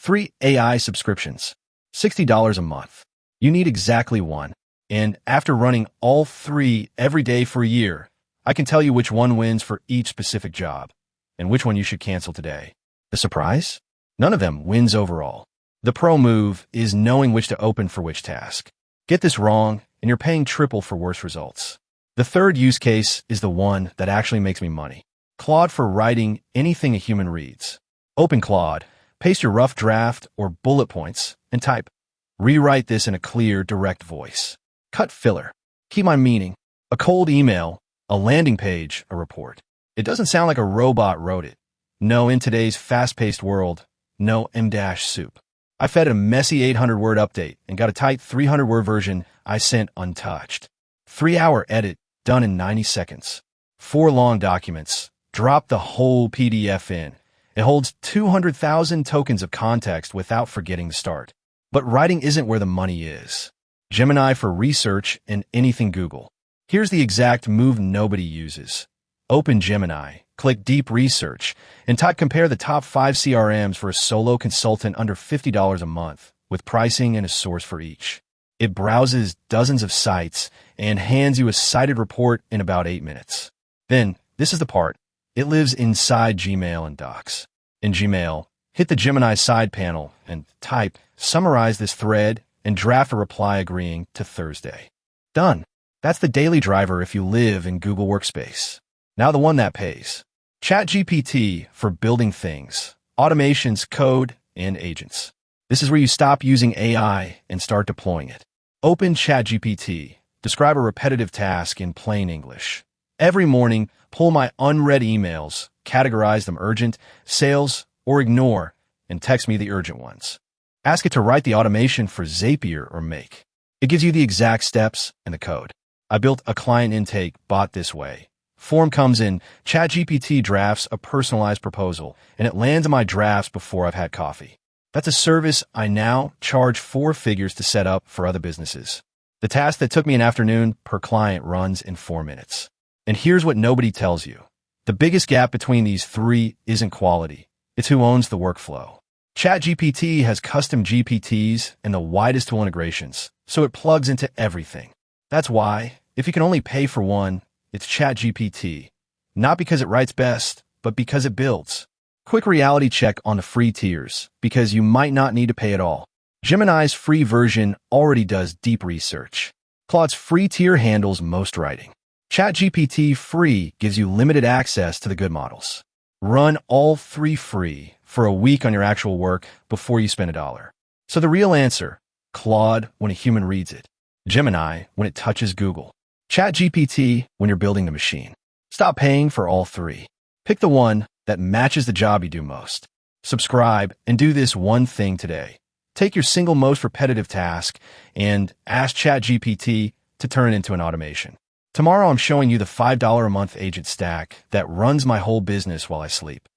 3 AI subscriptions, $60 a month. You need exactly one. And after running all 3 every day for a year, I can tell you which one wins for each specific job and which one you should cancel today. The surprise? None of them wins overall. The pro move is knowing which to open for which task. Get this wrong, and you're paying triple for worse results. The third use case is the one that actually makes me money. Claude for writing anything a human reads. Open Claude, paste your rough draft or bullet points, and type. Rewrite this in a clear, direct voice. Cut filler. Keep my meaning. A cold email, a landing page, a report. It doesn't sound like a robot wrote it. No, in today's fast-paced world, no M-soup. I fed a messy 800-word update and got a tight 300-word version I sent untouched. 3-hour edit, done in 90 seconds. 4 long documents, drop the whole PDF in. It holds 200,000 tokens of context without forgetting to start. But writing isn't where the money is. Gemini for research and anything Google. Here's the exact move nobody uses. Open Gemini, click Deep Research, and type compare the top 5 CRMs for a solo consultant under $50 a month, with pricing and a source for each. It browses dozens of sites and hands you a cited report in about 8 minutes. Then, this is the part. It lives inside Gmail and Docs. In Gmail, hit the Gemini side panel and type, summarize this thread, and draft a reply agreeing to Thursday. Done. That's the daily driver if you live in Google Workspace. Now the one that pays. ChatGPT for building things, automations, code, and agents. This is where you stop using AI and start deploying it. Open ChatGPT. Describe a repetitive task in plain English. Every morning, pull my unread emails, categorize them urgent, sales, or ignore, and text me the urgent ones. Ask it to write the automation for Zapier or Make. It gives you the exact steps and the code. I built a client intake bot this way. Form comes in, ChatGPT drafts a personalized proposal, and it lands in my drafts before I've had coffee. That's a service I now charge 4 figures to set up for other businesses. The task that took me an afternoon per client runs in 4 minutes. And here's what nobody tells you. The biggest gap between these 3 isn't quality. It's who owns the workflow. ChatGPT has custom GPTs and the widest tool integrations, so it plugs into everything. That's why, if you can only pay for one, it's ChatGPT. Not because it writes best, but because it builds. Quick reality check on the free tiers, because you might not need to pay at all. Gemini's free version already does deep research. Claude's free tier handles most writing. ChatGPT free gives you limited access to the good models. Run all 3 free for a week on your actual work before you spend $1. So the real answer, Claude when a human reads it. Gemini when it touches Google. ChatGPT when you're building the machine. Stop paying for all 3. Pick the one that matches the job you do most. Subscribe and do this one thing today. Take your single most repetitive task and ask ChatGPT to turn it into an automation. Tomorrow I'm showing you the $5 a month agent stack that runs my whole business while I sleep.